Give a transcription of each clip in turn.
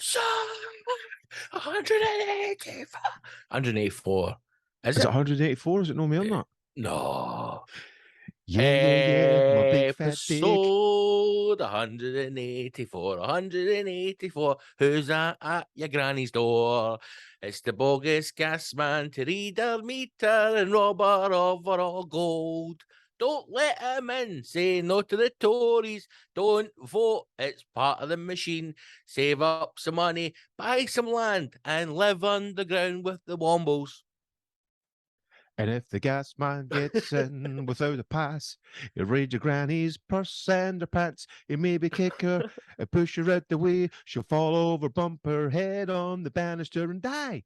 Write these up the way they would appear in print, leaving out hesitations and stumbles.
It's 184. 184. Is Is it it? 184? Is it no more than that? No. Yeah, my big fat dick. Episode 184, 184. Who's that at your granny's door? It's the bogus gas man to read her meter and rob her of her all gold. Don't let him in. Say no to the Tories. Don't vote. It's part of the machine. Save up some money, buy some land, and live underground with the Wombles. And if the gas man gets in without a pass, he'll raid your granny's purse and her pants. He'll maybe kick her and push her out the way. She'll fall over, bump her head on the banister and die.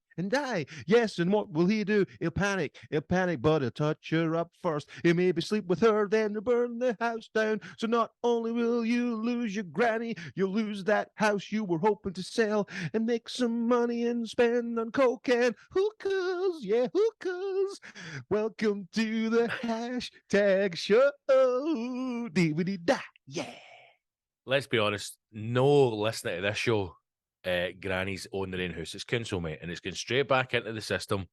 Yes, and what will he do? He'll panic, but he'll touch her up first. He'll maybe sleep with her, then he'll burn the house down. So not only will you lose your granny, you'll lose that house you were hoping to sell and make some money and spend on coke and hookahs. Yeah, hookahs. Welcome to the hashtag show. DVD-da. Yeah. Let's be honest, no listener to this show, grannies own their own house. It's council, mate, and it's going straight back into the system.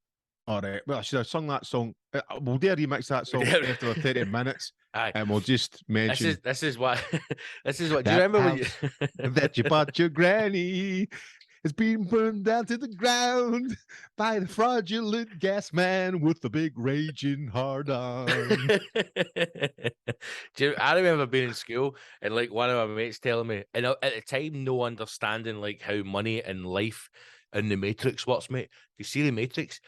All right. Well, I should have sung that song. We'll dare remix that song after 30 minutes. Aye. And we'll just mention. This is what. Do you remember when you that you bought your granny? It's being burned down to the ground by the fraudulent gas man with the big raging hard on. I remember being in school and like one of my mates telling me, and at the time, no understanding like how money and life and the Matrix works, mate. You see the Matrix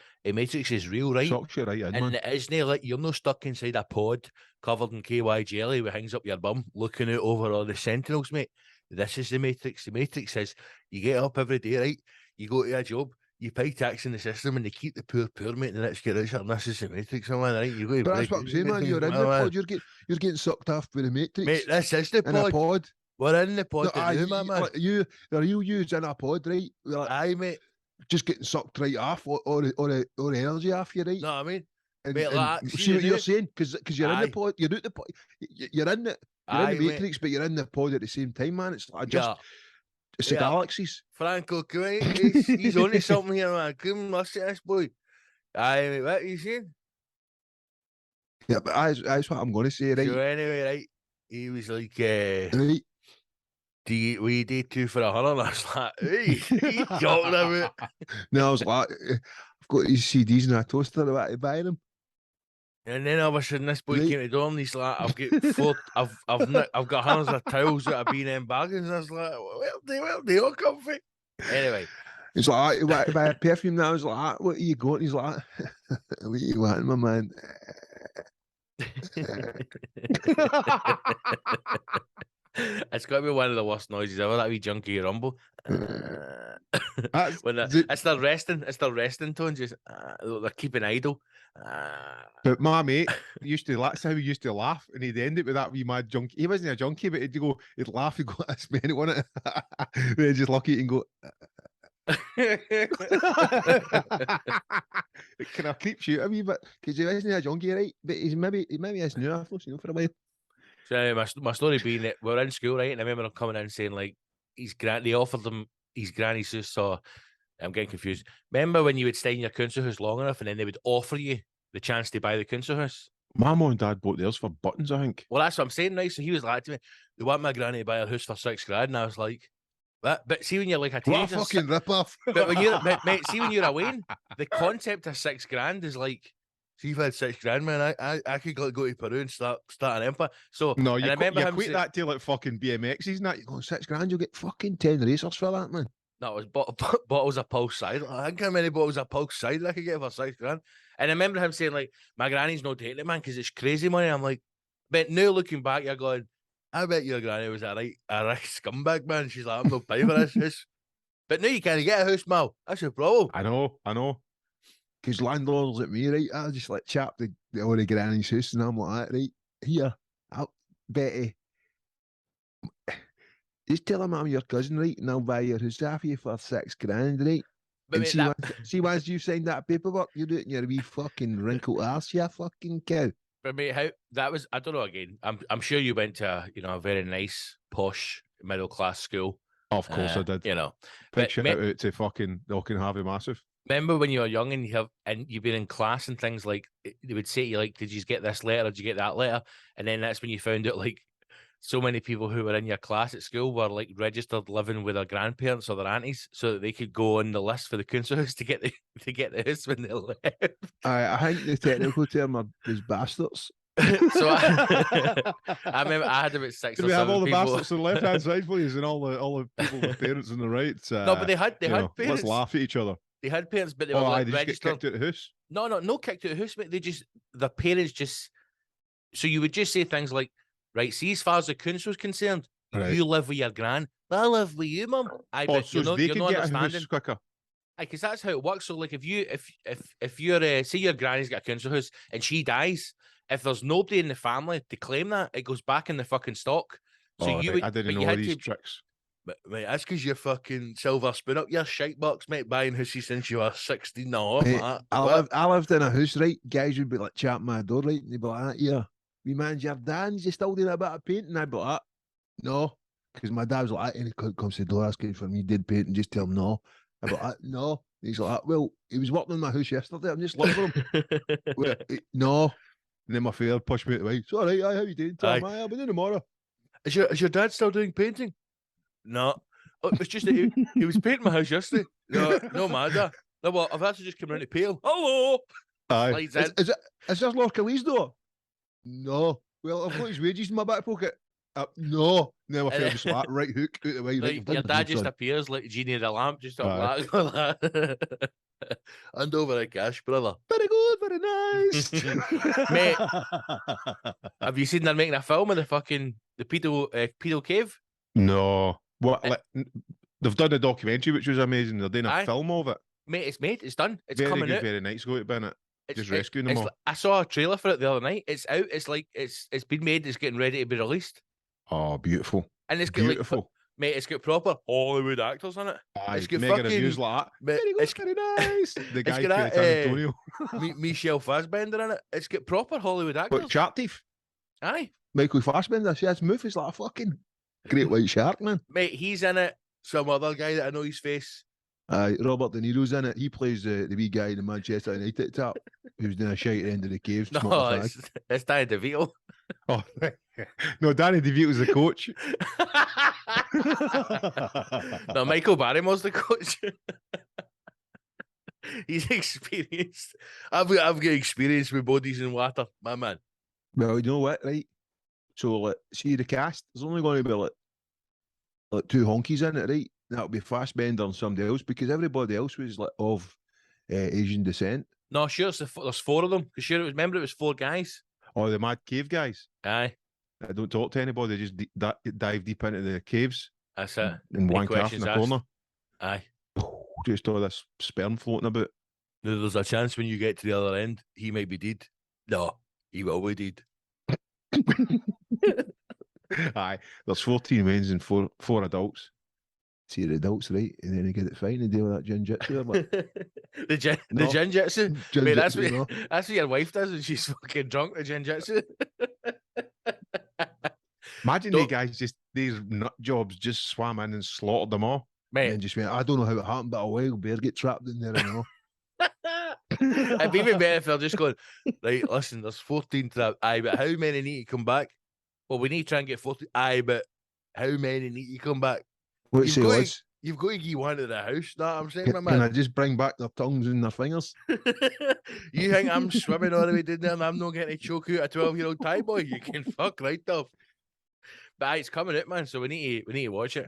is real, right? Shocks you right in, and man. it isn't like you're not stuck inside a pod covered in KY jelly with hangs up your bum looking out over all the sentinels, mate. This is the Matrix. The Matrix says you get up every day, right? You go to a job, you pay tax in the system, and they keep the poor, mate, and let's get richer. And this is the Matrix, man, right? You go. But that's what I'm saying, man. You're in the pod. You're getting sucked off by the Matrix. Mate, this is the pod. In a pod. We're in the pod. No, man. Are you in a pod, right? Like, aye, mate. Just getting sucked right off, or the energy off you, right? No, I mean. And, mate, and see what you're saying, because you're in the pod. You're out the pod. You're in the Matrix, mate. But you're in the pod at the same time, man. It's it's the galaxies. Franco, he's only something here, man. Come listen to this boy. Aye, mate, what are you saying? Yeah, but that's what I'm going to say, right? So anyway, right, he was like, right. Will you do 2 for 100? And I was like, hey, what are you talking about? No, I was like, I've got these CDs in a toaster, I want to buy them. And then all of a sudden, this boy came to the door and he's like, I've got hundreds of towels that have been in bargains. And I was like, where they all come from? Anyway. It's like, I buy a perfume now. I was like, what are you going? He's like, what are you wanting, my man? It's got to be one of the worst noises ever, that wee junkie rumble. It's the resting tone, just they're keeping idle. But my mate that's how he used to laugh, and he'd end it with that wee mad junkie. He wasn't a junkie, but he'd laugh, he'd go, that's many on it. Then just lucky and go. It kind of creeps you a wee bit, because he isn't a junkie, right? But he's maybe is new after, for a while. So my story being that we're in school, right? And I remember him coming in saying like they offered him his granny's house. So I'm getting confused. Remember when you would stay in your council house long enough, and then they would offer you the chance to buy the council house? My mum and dad bought theirs for buttons, I think. Well, that's what I'm saying, right? So he was like to me, they want my granny to buy her house for $6,000, and I was like, what? But see, when you're like a teenager, what a fucking rip-off. But when you're mate, see when you're away, the concept of $6,000 is like, see, if I had $6,000, man, I could go to Peru and start an empire. So no, you equate that to like fucking BMXs and that. You go, $6,000, you'll get fucking 10 racers for that, man. No, it was bottles of Pulse cider. I think how many bottles of Pulse cider I could get for $6,000. And I remember him saying like, my granny's not taking it, man, because it's crazy money. I'm like, but now looking back, you're going, I bet your granny was a right scumbag, man. She's like, I'm not paying for this house. But now you can't get a house, Mal. That's your problem. I know. Because landlords at me, right? I just like chap all the granny's house, and I'm like, right, here, Betty, just tell him I'm your cousin, right? And I'll buy your house off you for $6,000, right? But and mate, once you signed that paperwork, you're doing your wee fucking wrinkled arse, you fucking cow. But mate, how that was, I don't know. Again, I'm sure you went to a very nice, posh, middle class school. Of course I did. You know, Big but shout out to fucking Knockin' Harvey Massive. remember when you were young and you've been in class and things like they would say to you like, "Did you get this letter? Did you get that letter?" And then that's when you found out like so many people who were in your class at school were like registered living with their grandparents or their aunties, so that they could go on the list for the council house to get the house when they left. I think the technical term was bastards. So I remember I had about 6 Did or we have 7 all the people. bastards on the left hand side, please, and all the people with parents on the right? No, but they had let's parents. laugh at each other. They had parents, but they Oh, were aye, like they just get registered. kicked out of the house. No kicked out of the house, mate. Their parents just. So you would just say things like, "Right, see, as far as the council's concerned, Right. you live with your gran. I live with you, mum." Oh, so they can get a house quicker. Because that's how it works. So, like, if you're say your granny's got a council house and she dies, if there's nobody in the family to claim that, it goes back in the fucking stock. So I didn't know all these tricks. Mate, that's because you're fucking silver spoon up your shite box, mate, buying houses since you were 16. No, Mate, Matt. I lived in a house, right? Guys would be like chapping my door, right? And they'd be like, "Yeah, we man's your dad, you still doing a bit of painting?" I'd be like, "No," because my dad was like, "Any cunt comes to the door asking for me did paint and just tell him no." I'd be like, "No." He's like, "Well, he was working in my house yesterday. I'm just looking for him." No. And then my father pushed me out the way. "It's all right, how you doing, Tom? I'll be in tomorrow." Is your dad still doing painting? No. Oh, it's just that he was painting my house yesterday. No matter. No, well, I've actually just come around to pay him. Hello. Aye. Is this Lord Kelly's door? No. Well, I've got his wages in my back pocket. No. Then my father just like, right hook out the way. Like, your dad just appears like Genie of the Lamp, just like that. And over a cash, brother. Very good, very nice. Mate, have you seen them making a film of the pedo cave? No. What? They've done a documentary, which was amazing. They're doing a film of it. Mate, it's made. It's done. It's very coming good, out. Very nice going to be in it. Just rescuing them all. I saw a trailer for it the other night. It's out. It's like it's been made. It's getting ready to be released. Oh, beautiful! And it's got beautiful, mate. It's got proper Hollywood actors in it. It's got mega reviews like that. Very good, very nice. The guy from Antonio, Michelle Fassbender in it. It's got proper Hollywood actors. What, Shark Thief? Aye, Michael Fassbender. See, his move is like a fucking great white shark, man. Mate, he's in it. Some other guy that I know his face. Robert De Niro's in it. He plays the wee guy in the Manchester United top who's doing a shite at the end of the cave. No, it's Danny DeVito. Oh, no, Danny DeVito's the coach. No, Michael Barrymore's the coach. He's experienced. I've got experience with bodies in water, my man. Well, you know what, right? So, see the cast. There's only going to be like two honkies in it, right? That'll be Fassbender and somebody else because everybody else was like of Asian descent. No, sure, there's 4 of them. Because sure, remember it was 4 guys. Oh, the mad cave guys. Aye. I don't talk to anybody. They just dive deep into the caves. That's it. And wank off in the corner. Aye. Just all this sperm floating about. There's a chance when you get to the other end, he might be dead. No, he will be dead. Aye. There's 14 men and four adults. See the adults, right? And then they get it fine and deal with that jinjitsu. The jinjitsu? Mate, that's what your wife does and she's fucking drunk, the jinjitsu. Imagine the guys these nut jobs just swam in and slaughtered them all. Mate. And just went, I don't know how it happened, but a wild bear get trapped in there, I know. It'd be even better if they're just going, right, listen, there's 14 trapped. Aye, but how many need to come back? Well, we need to try and get 14. Aye, but how many need to come back? You've got to get one to the house. Know what I'm saying, my man? Can I just bring back their tongues and their fingers? You think I'm swimming all the way down there and I'm not getting to choke out a 12-year-old Thai boy? You can fuck right off. But aye, it's coming out, man. So we need to watch it.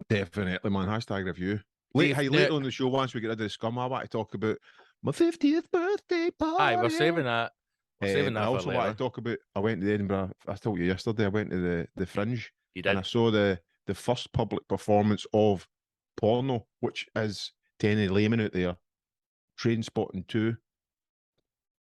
Definitely, man. Hashtag review. Later on the show, once we get rid of the scum, I want to talk about my 50th birthday party. Aye, we're saving that. I also want to talk about. I went to Edinburgh. I told you yesterday. I went to the Fringe. You did. And I saw the first public performance of porno, which is to any layman out there, Trainspotting 2.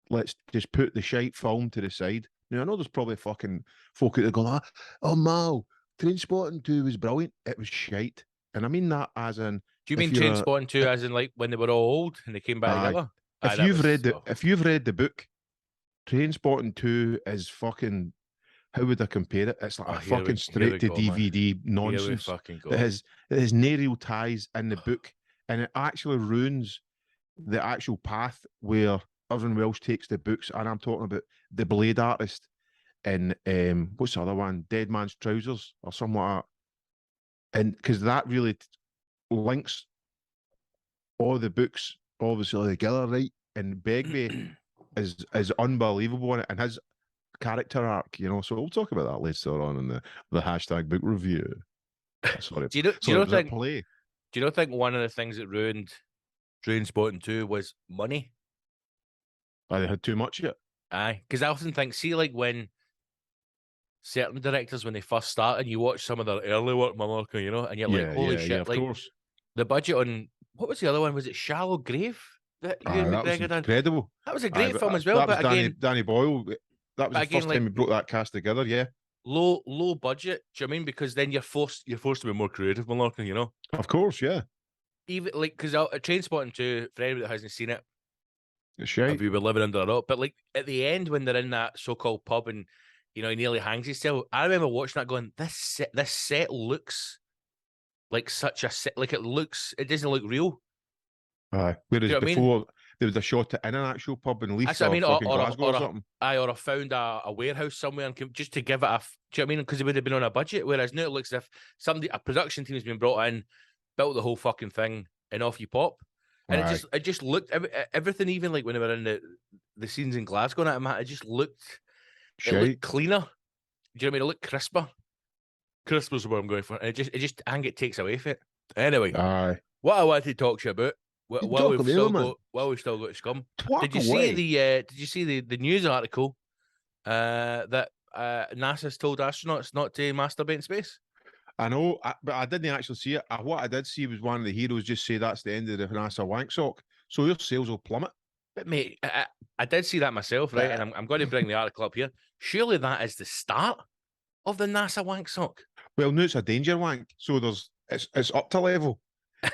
Let's just put the shite film to the side. Now I know there's probably fucking folk out there going, "Oh Mal, Trainspotting 2 was brilliant." It was shite, and I mean that as in. Do you mean Trainspotting 2 as in like when they were all old and they came back together? If you've read the book, Trainspotting 2 is fucking how would I compare it? It's like Oh, a here fucking we straight to go, man. DVD Here we nonsense. fucking go. It has no real ties in the book, and it actually ruins the actual path where Irvin Welsh takes the books. And I'm talking about The Blade Artist and what's the other one? Dead Man's Trousers or something like that. And because that really links all the books obviously together, right? And Begbie is unbelievable in it, and his character arc, So we'll talk about that later on in the hashtag book review. Sorry, Do you sorry, know was that think? play? Do you think one of the things that ruined Trainspotting 2 was money? I had too much yet. Aye, because I often think, see, like when certain directors, when they first start, and you watch some of their early work, and you're like, holy shit, Of like course. the budget on what was the other one? Was it Shallow Grave that Ewan That was McGregor done? incredible. That was a great film as well, that was but again, Danny Boyle. That was the first time like we brought that cast together. Yeah, low budget. Do you know what I mean? Because then you're forced to be more creative, Mallorca. Of course, yeah. Even like because Trainspotting 2, for anybody that hasn't seen it, It's right. if you were living under a rock, but like at the end when they're in that so-called pub and he nearly hangs himself, I remember watching that going, this set looks like such a set, like it doesn't look real. Whereas you know before there was a shot in an actual pub in Leith or Glasgow or something. or I found a warehouse somewhere and just to give it a, do you know what I mean? Because it would have been on a budget. Whereas now it looks as if a production team has been brought in, built the whole fucking thing, and off you pop. And it just looked everything, even like when they were in the scenes in Glasgow, and it just looked cleaner. Do you know what I mean? It looked crisper. Crisper's what I'm going for. And I think it takes away from it. Anyway, what I wanted to talk to you about. While we've still got scum. Did you see the news article that NASA's told astronauts not to masturbate in space? I know, but I didn't actually see it. What I did see was one of the heroes just say that's the end of the NASA wank sock. So your sales will plummet. But mate, I did see that myself, right? And I'm going to bring the article up here. Surely that is the start of the NASA wank sock. Well, no, it's a danger wank. So it's up to level.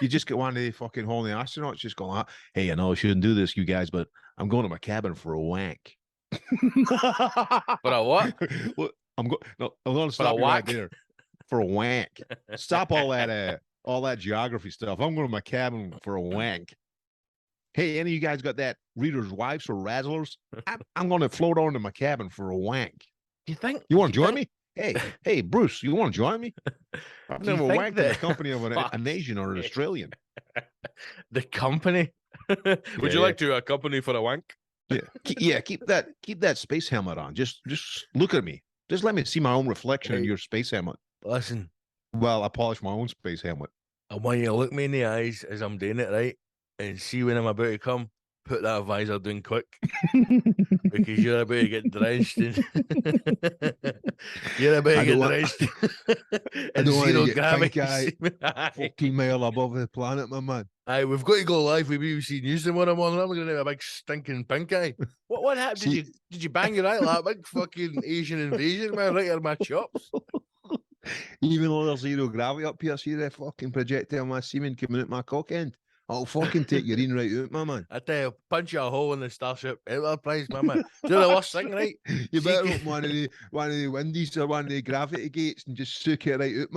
You just get one of the fucking horny astronauts just going like, hey, I know I shouldn't do this, you guys, but I'm going to my cabin for a wank. For a what? Look, I'm going to stop you right there. For a wank. Stop all that geography stuff. I'm going to my cabin for a wank. Hey, any of you guys got that Reader's Wives or Razzlers? I'm going to float on to my cabin for a wank. Do you think? You want to join me? Hey, Bruce, you want to join me? I've never wanked in the company of an Asian or an Australian. The company? Would you like to accompany for a wank? Yeah, keep that space helmet on. Just look at me. Just let me see my own reflection in your space helmet. Listen. Well, I polish my own space helmet. I want you to look me in the eyes as I'm doing it, right? And see when I'm about to come, put that visor down quick. Because you're about to get drenched in you're about to get drenched in zero gravity. 14 mile above the planet, my man. Aye, we've got to go live with BBC News tomorrow morning. I'm going to have a big stinking pink eye. What happened? Did you bang your eye like that big fucking Asian invasion, man? Right out of my chops. Even though there's zero gravity up here, see the fucking projectile my semen coming out my cock end. I'll fucking take your in right out, my man. I tell you, punch you a hole in the Starship Enterprise, my man. Do you know the worst thing, right? You better open one of the windies or one of the gravity gates and just soak it right out,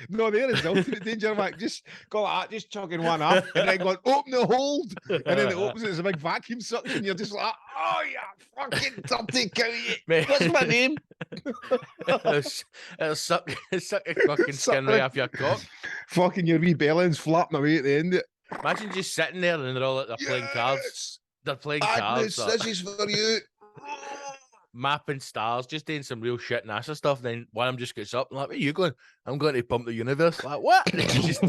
man. There is the ultimate danger, man. Just go like that, just chugging one up and then going, open the hold. And then it opens, it's a big vacuum suction. You're just like, oh, yeah, fucking dirty cow. What's my name? It'll suck a fucking skin right off your cock. Fucking your wee bellends flapping away at the end of it. Imagine just sitting there and they're playing cards. They're playing cards. This is for you. Mapping stars, just doing some real shit NASA stuff. Then one of them just gets up and like, where are you going? I'm going to pump the universe. Like, what? just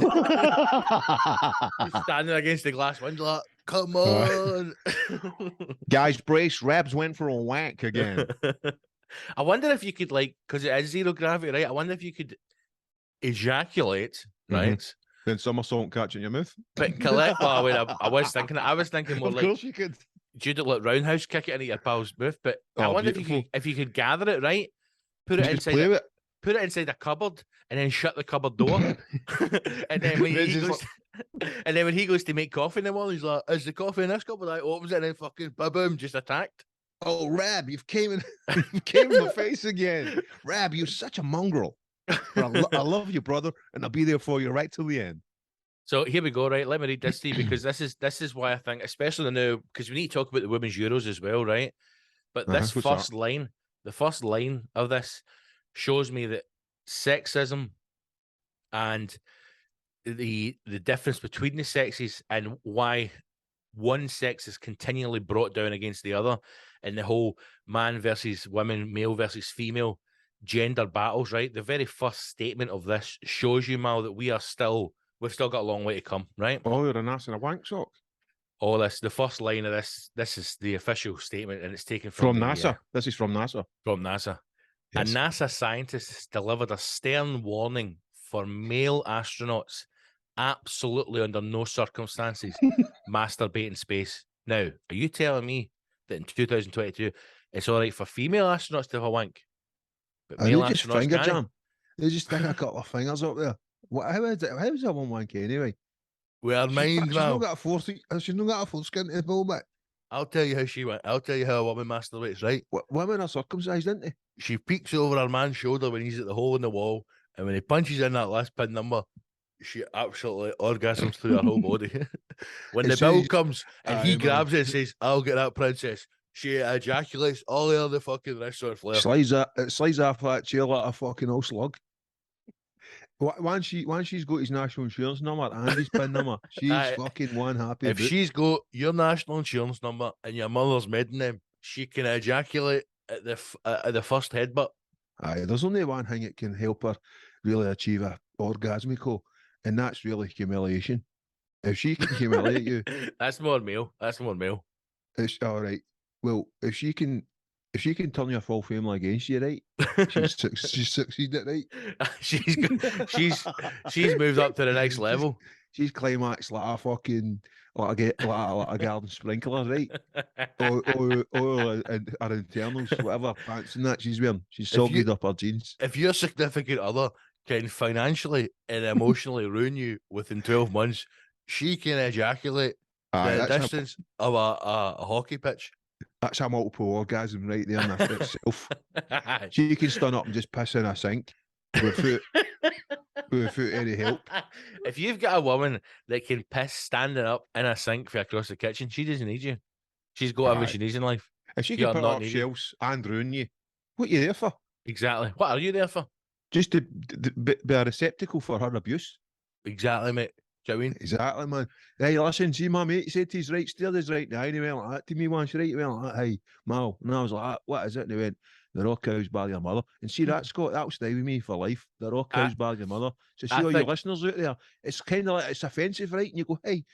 standing against the glass window like, come on. Guys, brace. Rabs went for a wank again. I wonder if you could, like, because it is zero gravity, right? I wonder if you could ejaculate, right? Then somersault catching your mouth. But collect. Oh, wait, I was thinking more of like. Of course you could. Do you like roundhouse kick it into your pal's mouth? But I wonder if you could gather it right, put it inside a cupboard, and then shut the cupboard door. and then when he goes to make coffee in the morning, he's like, "Is the coffee in this cupboard?" I opens it and then fucking boom, just attacked. Oh, Rab, you've came in, you came in my face again. Rab, you're such a mongrel. But I love you, brother, and I'll be there for you right till the end. So here we go, right? Let me read this to you because this is why I think, especially now, because we need to talk about the women's Euros as well, right? But this What's that? the first line of this shows me that sexism and the difference between the sexes and why one sex is continually brought down against the other, and the whole man versus women, male versus female gender battles, right? The very first statement of this shows you, Mal, that we've still got a long way to come, right? Oh, you're an ass in a wank sock. All this, the first line of this is the official statement, and it's taken From NASA. This is from NASA. From NASA. Yes. A NASA scientist has delivered a stern warning for male astronauts absolutely under no circumstances masturbate in space. Now, are you telling me that in 2022 it's all right for female astronauts to have a wank, but And male they just astronauts finger can't? jam. They just stick a couple of fingers up there. What? How is it? How's that one wank anyway? Well, mind, She's not got a foreskin. She's not got a foreskin to the ball bit. I'll tell you how she went. I'll tell you how a woman masturbates, right? Women are circumcised, aren't they? She peeks over her man's shoulder when he's at the hole in the wall, and when he punches in that last pin number, she absolutely orgasms through her whole body. When the bill comes and he grabs it and says, "I'll get that princess," she ejaculates all the other fucking rest of her flare. It slides off that chair like a fucking old slug. Once she's got his national insurance number and his PIN number, she's fucking one happy. If she's got your national insurance number and your mother's maiden name, she can ejaculate at the first headbutt. Aye, there's only one thing that can help her really achieve a orgasmico, and that's really humiliation. If she can humiliate you, that's more male. That's more male. It's all right. Well, if she can turn your full family against you, right? She's succeeded, right? she's moved up to the next level. She's climaxed like a fucking like a garden sprinkler, right? or her internals, whatever pants and that she's wearing. She's soggied up her jeans. If your significant other can financially and emotionally ruin you within 12 months, she can ejaculate the distance of a hockey pitch. That's a multiple orgasm right there in itself. She can stand up and just piss in a sink without any help. If you've got a woman that can piss standing up in a sink for across the kitchen, she doesn't need you. She's got everything she needs in life. If she can put up shelves and ruin you, what are you there for? Exactly. What are you there for? Just to be a receptacle for her abuse. Exactly, mate. Do you know what I mean? Exactly, man. Hey, listen, see, my mate said he's right, steered us right now. And he went like that to me once, right? He went like that, hey, Mal. And I was like, what is it? And he went, they're all cows by your mother. And see that, Scott, that'll stay with me for life. They're all cows by your mother. So see all your listeners out there, it's kind of like, it's offensive, right? And you go, hey,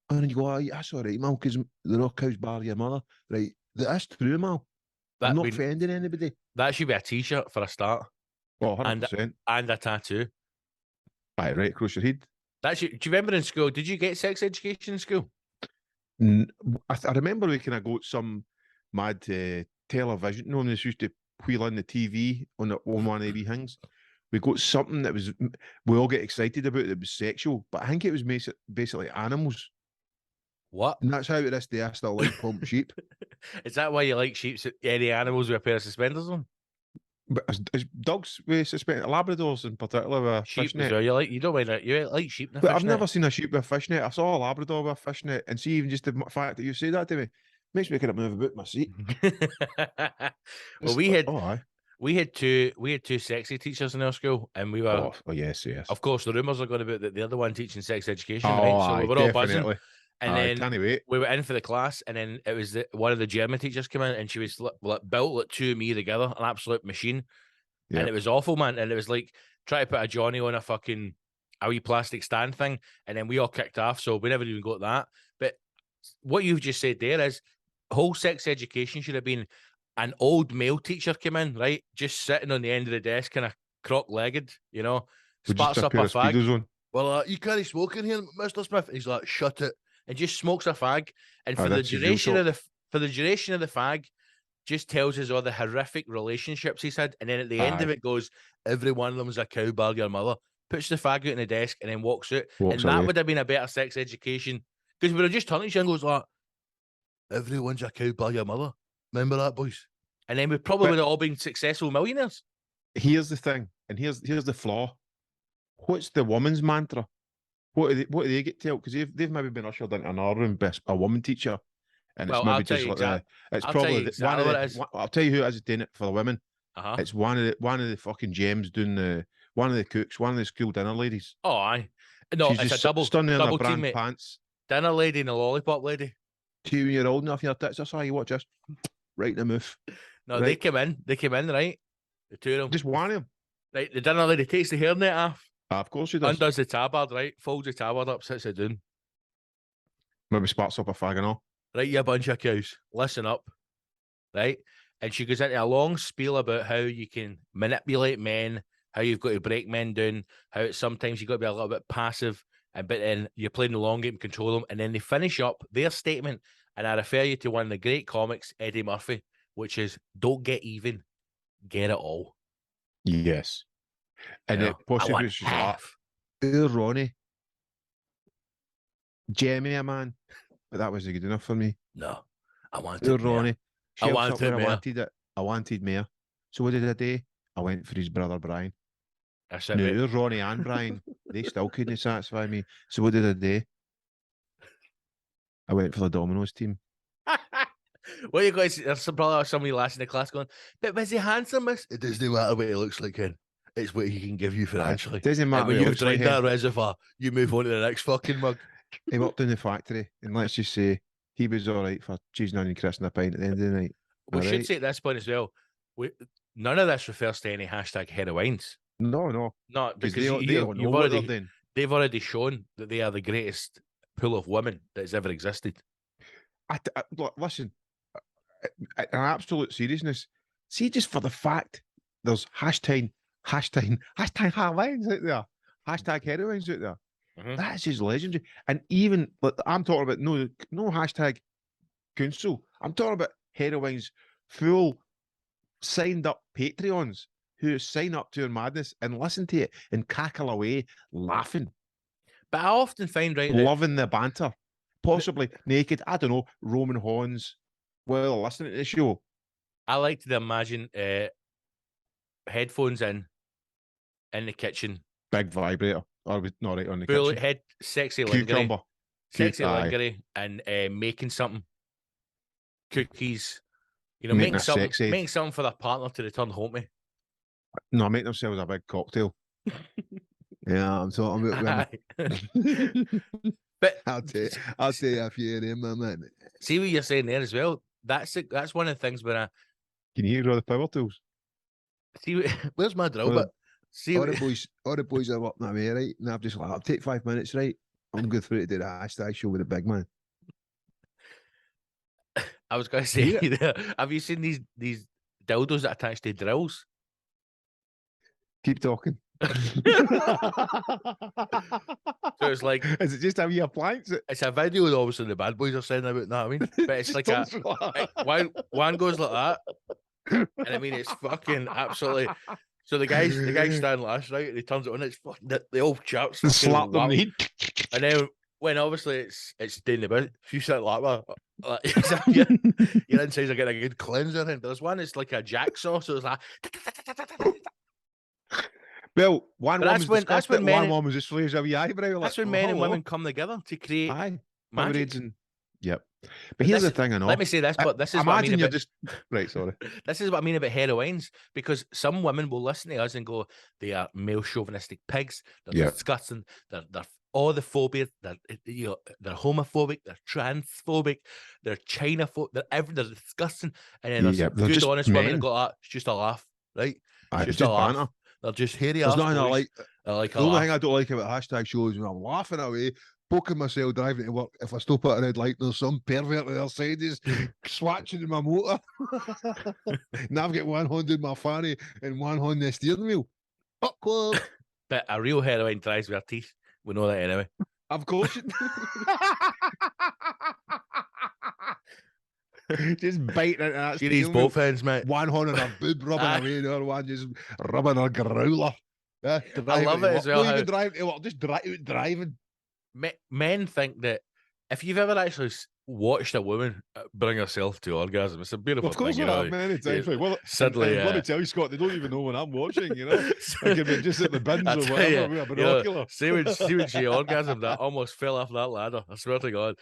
and then you go, oh, that's all right, Mal, because they're all cows by your mother. Right? That's true, Mal. I'm not offending anybody. That should be a t-shirt for a start. Oh, 100%. And a tattoo. Right across your head. Do you remember in school, did you get sex education in school? I remember we kind of got some mad television. No one used to wheel in the TV on one of the wee things. We got something that was, we all get excited about, that was sexual, but I think it was basically animals. What? And that's how to this day I still like pump sheep. Is that why you like sheep? Any animals with a pair of suspenders on? But as dogs with suspended, Labradors in particular with sheep fishnet. Well, you like sheep. But I've never seen a sheep with a fishnet. I saw a Labrador with a fishnet, and see, even just the fact that you say that to me makes me kind of move about my seat. Well, we had two sexy teachers in our school, and we were yes. Of course, the rumours are going about that they're the one teaching sex education, right? So we were all buzzing. And then we were in for the class, and then it was one of the German teachers came in, and she was built like two of me together, an absolute machine. Yep. And it was awful, man. And it was like try to put a Johnny on a wee plastic stand thing, and then we all kicked off. So we never even got that. But what you've just said there is whole sex education should have been an old male teacher came in, right? Just sitting on the end of the desk, kind of crock-legged, sparks up a fag. Well, you can't smoke in here, Mr. Smith. And he's like, shut it. And just smokes a fag, and for the duration of the fag, just tells us all the horrific relationships he's had, and then at the end of it goes, every one of them is a cow bar your mother. Puts the fag out on the desk and then walks out, that would have been a better sex education, because we would have just turned each other and goes like, everyone's a cow bar your mother. Remember that, boys? And then we probably would have all been successful millionaires. Here's the thing, and here's the flaw. What's the woman's mantra? What do they get to? Because they've maybe been ushered into another room by a woman teacher, and it's Well, maybe I'll tell just you like it's I'll tell probably you one exactly of what the. it is. I'll tell you who it is doing it for the women. Uh-huh. It's one of the fucking gems doing one of the cooks, one of the school dinner ladies. Oh, aye. No, She's it's just a double stunning in her team, brand mate. pants. Dinner lady and a lollipop lady. 2-year old enough, your tits. That's how you watch this. Right in the move. No, right. they came in, right? The two of them. Just one of them. Right, the dinner lady takes the hairnet off. Of course she does. Undoes the tabard, right? Folds the tabard up, sits it down. Maybe sparks up a fag and all. Right, you bunch of cows. Listen up. Right? And she goes into a long spiel about how you can manipulate men, how you've got to break men down, how sometimes you've got to be a little bit passive, but then you're playing the long game, control them. And then they finish up their statement, and I refer you to one of the great comics, Eddie Murphy, which is, don't get even, get it all. Yes. And You it know, possibly I was want half. Ronnie. Jamie, man. But that wasn't good enough for me. No, I wanted Ronnie. I wanted where I more. wanted it. I wanted more. So what did I do? I went for his brother Brian. That's it, No, Ronnie and Brian, they still couldn't satisfy me. So what did I do? I went for the Domino's team. What are you going to say? There's probably somebody last in the class going, but was he handsome, miss? It doesn't matter what he looks like, Ken. It's what he can give you financially. Doesn't matter. And when what he you've looks like, drained that reservoir, you move on to the next fucking mug. He worked in the factory, and let's just say he was all right for cheese and onion crisp and a pint at the end of the night. We All should right? say at this point as well, none of this refers to any hashtag heroines. No. Not because They don't know you've what they're already, doing. they've already shown that they are the greatest pool of women that has ever existed. Look, listen, in absolute seriousness, see, just for the fact there's hashtag heroines out there, hashtag heroines out there. Mhm. That's just legendary. And even I'm talking about no hashtag council. I'm talking about heroines, full signed up Patreons who sign up to her madness and listen to it and cackle away, laughing, But I often find, right, that loving the banter, possibly naked. I don't know, Roman horns while listening to the show. I like to imagine headphones in the kitchen, Big vibrator. Or we not right on the full kitchen. head, sexy lingerie, Cucumber. sexy Aye. lingerie, and making something, cookies. You know, Making making a sex aid. something for their partner to return home to. No, make themselves a big cocktail. Yeah, I'm talking about women. But I'll tell you a few of them, my man. see what you're saying there as well. That's one of the things where Can you hear all the power tools? where's my drill? Well, But see, all the boys are working away, right? And I've just like, I'll take 5 minutes, right? I'm going through to do the hashtag show with the big man. I was going to say, have you seen these dildos that attach to drills? Keep talking. So it's like, is it just how you appliance it? it's a video that obviously the bad boys are saying about, you know what I mean? But it's like one goes like that, and I mean it's fucking absolutely. So the guy's standing last right, and he turns it on. It's fucking the old chaps slap them, and then when obviously it's doing the bit, if you sit like that, your insides are getting a good cleanser. And there's one that's like a jacksaw, so it's like. Well, one But woman was just raised a wee eyebrow. That's like, when men and women come together to create magic. And yep. But here's the thing, I know. Let me say this, but this is what I mean about, right. Sorry. This is what I mean about heroines, because some women will listen to us and go, "They are male chauvinistic pigs. They're disgusting. They're all the phobia. They're homophobic. They're transphobic. They're Chinaphobic. They're disgusting." And then there's good, just honest women that go, "Ah, it's just a laugh, right? It's just banter. They're just hairy." There's nothing I like. The only thing I don't like about hashtag shows is when I'm laughing away, poking myself driving to work. If I stop at a red light, there's some pervert on the other side is swatching in my motor. Now I've got one hand in my fanny and one hand in the steering wheel. Awkward. But a real heroine tries with her teeth. We know that anyway. Of course. Just biting into that. She needs both hands, mate. One hand on her boob rubbing away, the other one just rubbing her growler. I love it as well. Not even driving to work, just driving. Men think that if you've ever actually watched a woman bring herself to orgasm. It's a beautiful Of course thing, I have many times. Yeah, Right? Well, suddenly, let me tell you, Scott, they don't even know when I'm watching, you know? I could be just at the bins I or tell whatever you, with a you know, binocular. see when she orgasmed, I almost fell off that ladder. I swear to God.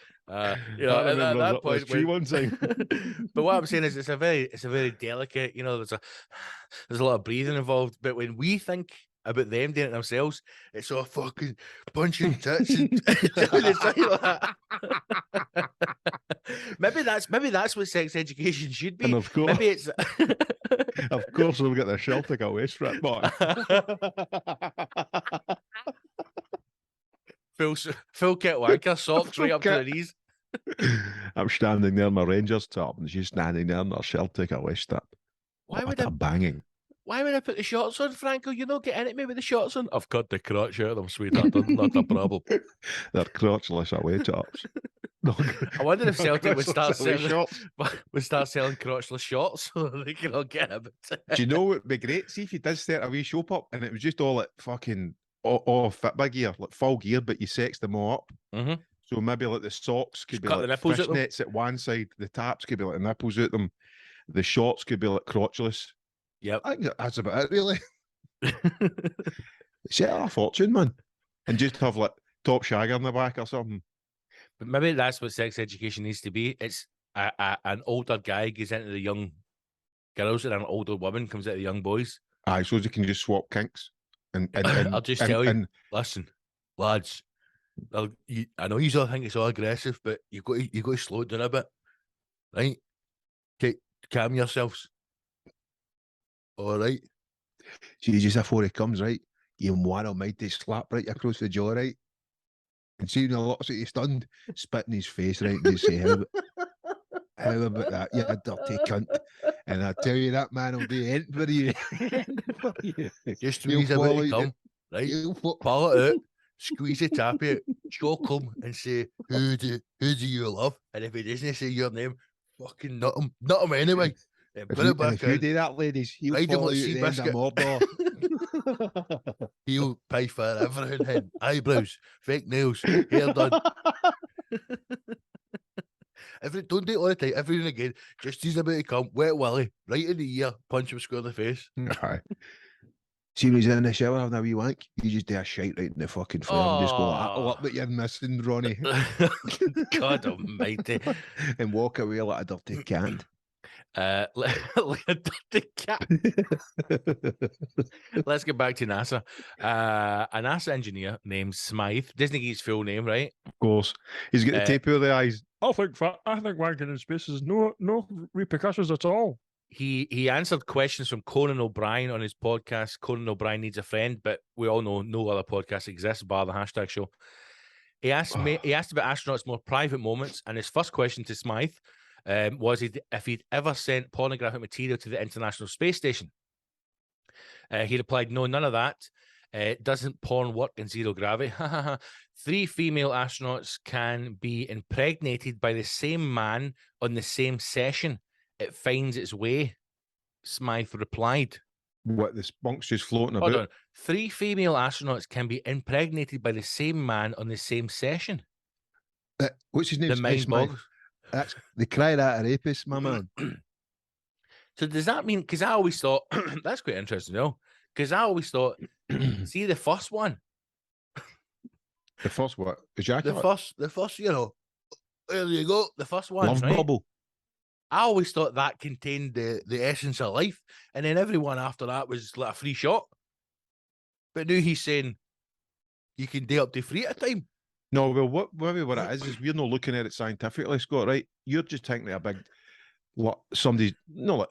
You know, I at remember I was that up this point tree when. one time. But what I'm saying is, it's a very delicate. You know, there's a lot of breathing involved. But when we think about them doing it themselves, it's all fucking punching tits and doing it like that. maybe that's what sex education should be. And of course, Maybe it's of course, we'll get the Celtic away strap on. full kit wanker, socks right up to the knees. I'm standing there in my Rangers top, and she's standing there in her Celtic away strap. What a banging! Why would I put the shorts on, Franco? You're not getting at me with the shorts on. I've cut the crotch out of them, sweetheart. Not a problem. They're crotchless away tops. I wonder if Celtic would start selling shorts. crotchless shorts so they can all get a bit. Do you know what would be great? See if you did start a wee shop up and it was just all like fucking all Fitbit gear, like full gear, but you sexed them all up. Mm-hmm. So maybe like the socks could Just be cut like the nipples fishnets at one side, the taps could be like nipples at them, the shorts could be like crotchless. Yep. I think that's about it, really. Set a fortune, man. And just have like top shagger in the back or something. But maybe that's what sex education needs to be. It's an older guy goes into the young girls and an older woman comes out of the young boys. Aye, so you can just swap kinks. And I'll just tell you, listen, lads, I know you all think it's all aggressive, but you've got to slow it down a bit, right? Okay, calm yourselves. All right. See, just before he comes, right, you one almighty slap right across the jaw, right? And see, when he looks at you stunned, spit in his face, right, and just say, how about that, you dirty cunt? And I tell you, that man will do anything for you. Just squeeze a bit of cum, right? Pull it out, squeeze the tap out, choke him, and say, who do you love? And if he doesn't say your name, fucking nut him anyway. And put it back if you do that, ladies, he'll follow you at the end of Mordor. He'll pay for everything, hen. Eyebrows, fake nails, hair done. Don't do it all the time. Every now and again, just use a bit of cum, wet willy, right in the ear, punch him square in the face. Aye. See when he's in the shower having a wee wank, you just do a shite right in the fucking flare and just go, what that you're missing, Ronnie. God almighty. And walk away like a dirty cat. Like a dirty cat. Let's get back to NASA. A NASA engineer named Smythe, doesn't get his full name, right? Of course. He's got the tape over the eyes. I think wanking in space is no repercussions at all. He answered questions from Conan O'Brien on his podcast. Conan O'Brien Needs a Friend, but we all know no other podcast exists bar the hashtag show. He asked about astronauts' more private moments, and his first question to Smythe was if he'd ever sent pornographic material to the International Space Station. He replied, no, none of that. Doesn't porn work in zero gravity? 3 female astronauts can be impregnated by the same man on the same session. It finds its way, Smythe replied. What, the spunk's just floating Hold about? on. 3 female astronauts can be impregnated by the same man on the same session. What's his name? The mind boggles. They cry that a rapist, my man. So does that mean, because I always thought, that's quite interesting to know, because I always thought, see the first one? The first what? Ejaculate? The first, you know, there you go, the first one, Love right? bubble. I always thought that contained the essence of life, and then everyone after that was like a free shot. But now he's saying you can do up to 3 at a time. No, well, maybe what it is we're not looking at it scientifically, Scott, right? You're just thinking of a big, somebody, no, like,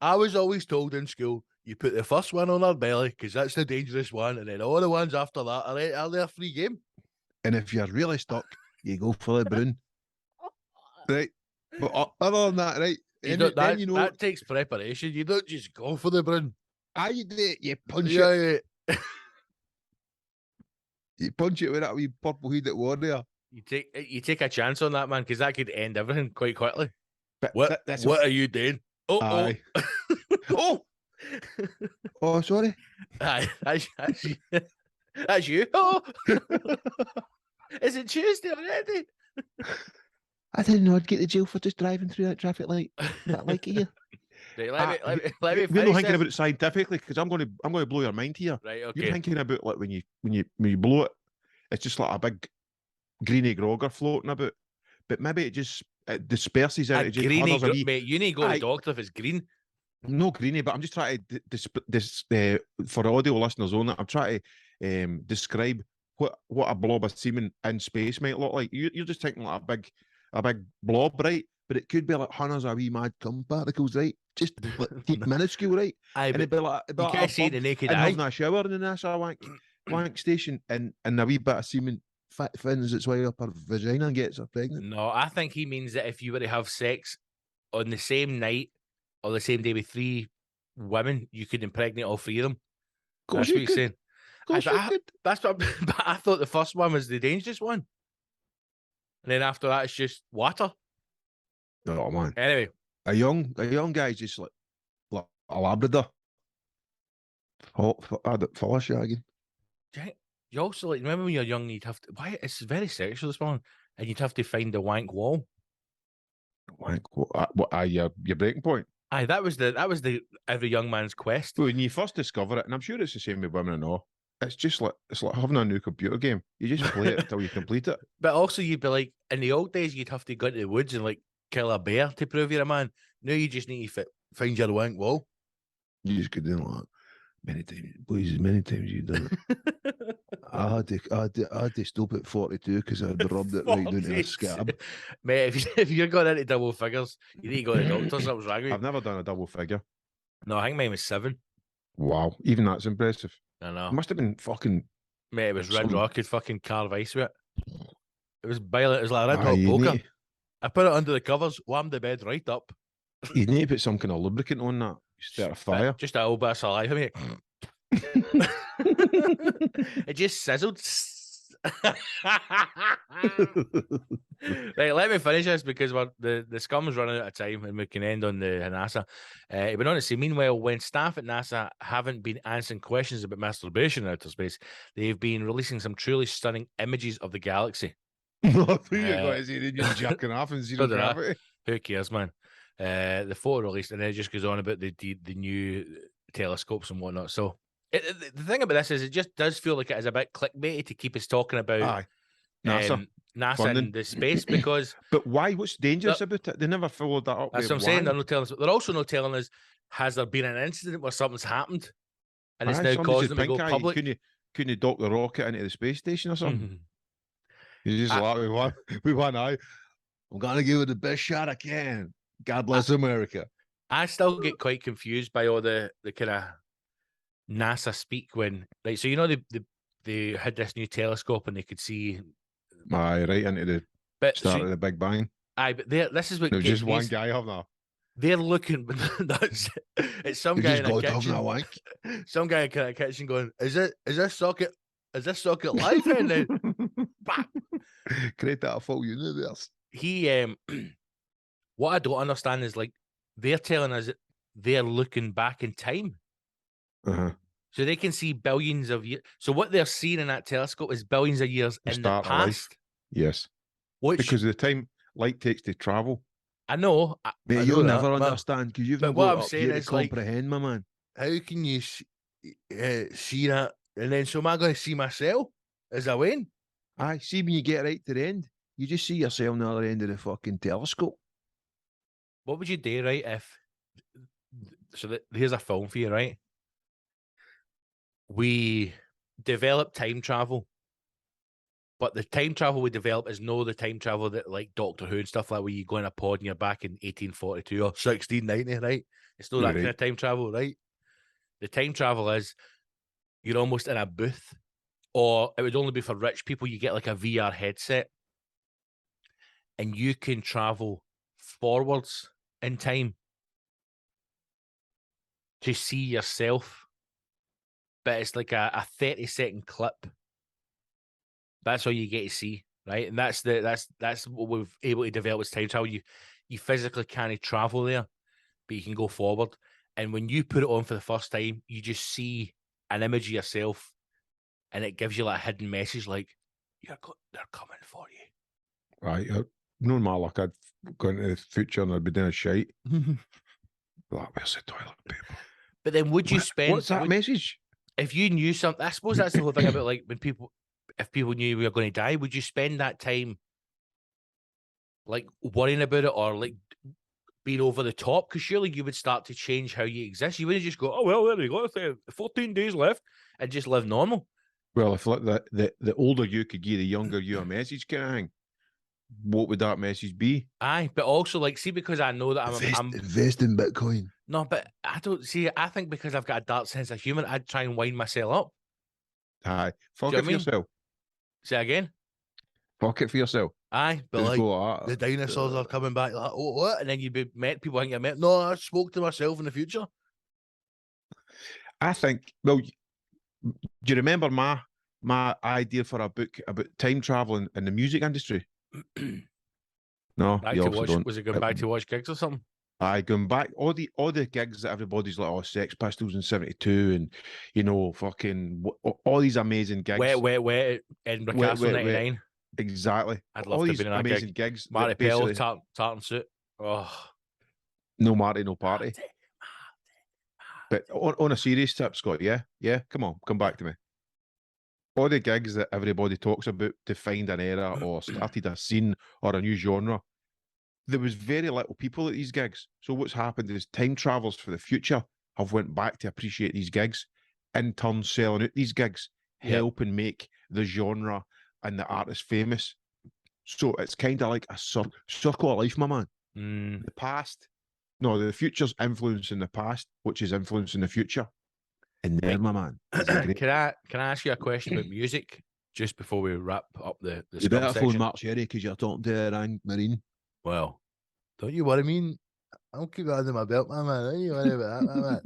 I was always told in school, you put the first one on our belly because that's the dangerous one, and then all the ones after that are their free game. And if you're really stuck, you go for the broom, right? But other than that, right? That takes preparation. You don't just go for the broom. You do it. You punch it. Yeah. You punch it with that wee purple-headed warrior. You take a chance on that, man, because that could end everything quite quickly. But what are you doing? Oh. Oh, sorry. Aye, that's you. Oh. Is it Tuesday already? I didn't know I'd get to jail for just driving through that traffic light. That like here. Right, let me We're not finish thinking this. about it scientifically because I'm going to blow your mind here. Right, You're okay. thinking about like when you blow it, it's just like a big greeny grogger floating about. But maybe it disperses A out. It just greeny, hovers a wee. mate, you need to go to the doctor if it's green. No greeny, but I'm just trying to for audio listeners only. I'm trying to describe what a blob of semen in space might look like. You're just thinking like a big blob, right? But it could be like hundreds of wee mad cum particles, right? Just like minuscule, right? Aye, And but it'd be you like can't a see the bug naked and eye. having a shower in the NASA wank station, and a wee bit of semen fins its way up her vagina and gets her pregnant. No, I think he means that if you were to have sex on the same night or the same day with 3 women, you could impregnate all 3 of them. Of course That's what you he's could. saying. Of course you could. That's what. But I thought the first one was the dangerous one, and then after that, it's just water. Oh man. Anyway, A young guy's just like a Labrador. For shagging. you also like remember when you're young, you'd have to. Why it's very sexual this morning, and you'd have to find a wank wall. Wank, your breaking point? Aye, that was the every young man's quest. When you first discover it, and I'm sure it's the same with women and all, it's like having a new computer game. You just play it until you complete it. But also, you'd be like, in the old days, you'd have to go into the woods and like kill a bear to prove you're a man. Now you just need to find your wank wall. You just could do like many times, boys. As many times you've done it. I had to stop at 42 because I'd rubbed it right down to a scab. Mate, if you're going into double figures, you need to go to the doctor. Something's wrong with you. I've never done a double figure. No, I think mine was 7. Wow, even that's impressive. I know. It must have been fucking. Mate, it was red raw. I could fucking carve ice with it. It was violent. It was like a red hot you poker. need, I put it under the covers, warmed the bed right up. you need to put some kind of lubricant on that. Start a fire. Just a little bit of saliva, mate. It just sizzled. Right, let me finish this because the scum's running out of time and we can end on the NASA. It went on to say, meanwhile, when staff at NASA haven't been answering questions about masturbation in outer space, they've been releasing some truly stunning images of the galaxy. I thought you were going to say they're just jerking off in zero gravity. Who cares, man? The photo released, and then it just goes on about the new telescopes and whatnot. So the thing about this is it just does feel like it is a bit clickbaity to keep us talking about NASA and the space because. But why? What's dangerous about it? They never followed that up. That's what I'm saying. They're not telling us. They're also not telling us. Has there been an incident where something's happened, and it's now causing them to go public? Couldn't you dock the rocket into the space station or something? You just like we won. I'm gonna give it the best shot I can. God bless America. I still get quite confused by all the kind of NASA speak when, like, so you know they had this new telescope and they could see. Right into the start of the Big Bang. But this is what no, just one guy having a. They're looking. It's some guy in a kitchen. Some guy in a kitchen going, "Is this socket live?" And then, create that full universe. What I don't understand is like they're telling us they're looking back in time. So they can see billions of years. So what they're seeing in that telescope is billions of years in the past. Yes. Because of the time light takes to travel. I know. Mate, you'll never understand because you've not got up here to comprehend, my man. How can you see that? And then so am I going to see myself as I win? Aye, see when you get right to the end, you just see yourself on the other end of the fucking telescope. What would you do, right, if... So here's a film for you, right? We develop time travel, but the time travel we develop is no the time travel that like Doctor Who and stuff like where you go in a pod and you're back in 1842 or 1690, right? It's not that kind of time travel, right? The time travel is you're almost in a booth, or it would only be for rich people. You get like a VR headset and you can travel forwards in time to see yourself, but it's like a 30-second clip. That's all you get to see, right? And that's what we've able to develop as time travel. You physically can't travel there, but you can go forward. And when you put it on for the first time, you just see an image of yourself, and it gives you like a hidden message, like they're coming for you. Right. knowing my luck, I'd go into the future and I'd be doing a shite. Like, where's the toilet paper? But then would you spend... What's that message? If you knew something... I suppose that's the whole thing about, like, when people... If people knew we were going to die, would you spend that time, like, worrying about it or, like, being over the top? Because surely you would start to change how you exist. You wouldn't just go, oh, well, there you go, 14 days left, and just live normal. Well, if like the older you could give the younger you a message, kind of thing, what would that message be? Aye, but also, like, see, because I know that I'm invest in Bitcoin. No, but I don't see. I think because I've got a dark sense of humor, I'd try and wind myself up. Aye, fuck it for yourself. Say again. Fuck it for yourself. Aye, but just like go, the dinosaurs are coming back. Like, oh, what? And then you'd be met. People think you're met. No, I spoke to myself in the future. I think. Well, do you remember my idea for a book about time traveling in the music industry? No, back you to also watch, don't. Was it going back to watch gigs or something? Aye, going back all the gigs that everybody's like, oh, Sex Pistols in '72, and you know, fucking all these amazing gigs. Wet, Edinburgh Castle '99. Exactly. I'd love all to these be in that amazing gig. gigs. Marty tartan suit. Oh, no Marty, no party. But on a serious tip, Scott, yeah, come on, come back to me. All the gigs that everybody talks about to find an era or started a scene or a new genre, there was very little people at these gigs. So what's happened is time travelers for the future have went back to appreciate these gigs, in turn selling out these gigs, helping make the genre and the artist famous. So it's kind of like a circle of life, my man. The past, no, the future's influencing the past, which is influencing the future. And there, my man. Can I ask you a question about music just before we wrap up the you better phone Mark Sherry because you're talking to Ryan Marine. Well, don't you worry, I'll keep that under my belt, my man. Don't you worry about that, my man.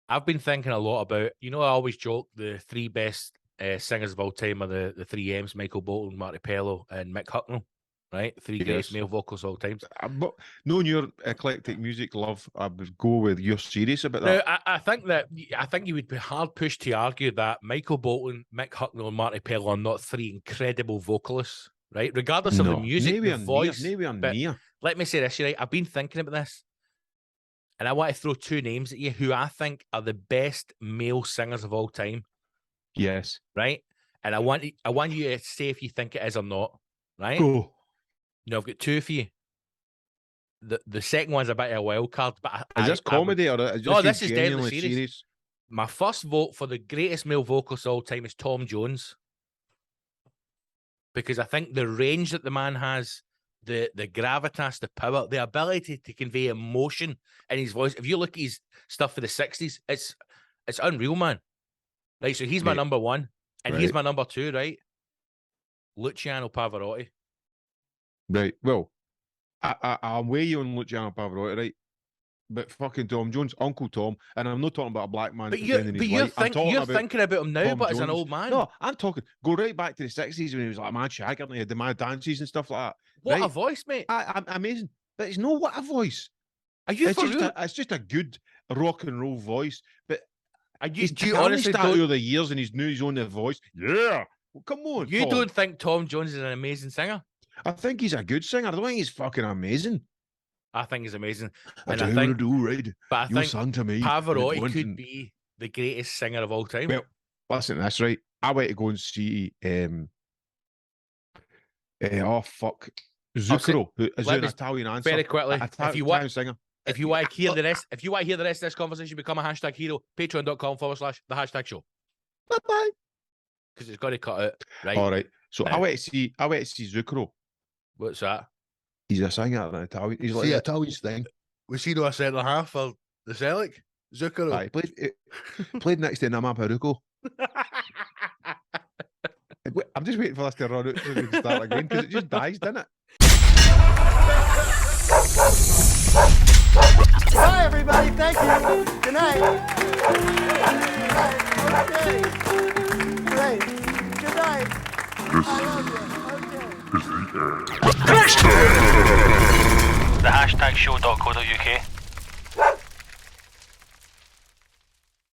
I've been thinking a lot about, I always joke the three best singers of all time are the three M's: Michael Bolton, Marty Pello, and Mick Hucknell. Right, three greatest male vocals of all times. But knowing your eclectic music love, I would go with you're serious about that. Now, I think you would be hard pushed to argue that Michael Bolton, Mick Hucknell, and Marty Pello are not three incredible vocalists, right? Regardless of the music, the voice. Let me say this, right? I've been thinking about this, and I want to throw two names at you who I think are the best male singers of all time. Yes. Right? And I want you to say if you think it is or not. Right? Go. I've got two for you. The second one's a bit of a wild card, but is this comedy or is this is deadly serious. My first vote for the greatest male vocalist of all time is Tom Jones, because I think the range that the man has, the gravitas, the power, the ability to convey emotion in his voice. If you look at his stuff for the '60s, it's unreal, man. Right, so he's my number one, and he's my number two, right? Luciano Pavarotti. Right. Well, I'm way you on Luciano Pavarotti, right? But fucking Tom Jones, Uncle Tom, and I'm not talking about a black man. But you're thinking about him now, Tom but Jones. as an old man. No, I'm talking. Go right back to the '60s when he was like a mad shagger and he had the mad dances and stuff like that. What a voice, mate! I'm amazing, but it's no what a voice. Are you it's for just real? It's just a good rock and roll voice, but do you honestly start over the years and he's new his own voice? Yeah, well, come on. You don't think Tom Jones is an amazing singer? I think he's a good singer. I don't think he's fucking amazing. I think he's amazing. But I think to me, Pavarotti could be the greatest singer of all time. Well, listen, that's right. I went to go and see Zucchero, who is an Italian answer. Very quickly, if you want to hear the rest, of this conversation, become a hashtag hero. Patreon.com/the hashtag show. Bye. Because it's got to cut out. Right. All right. So I went to see Zucchero. What's that? He's a singer in Italian. He's like the Italian thing. Was he a centre half for the Celtic? Zucchero. He played next to Nama Peruco. I'm just waiting for this to run out so we can start again because it just dies, doesn't it? Bye, everybody. Thank you. Good night. Okay. Great. Good night. I love you. Okay. The hashtagshow.co.uk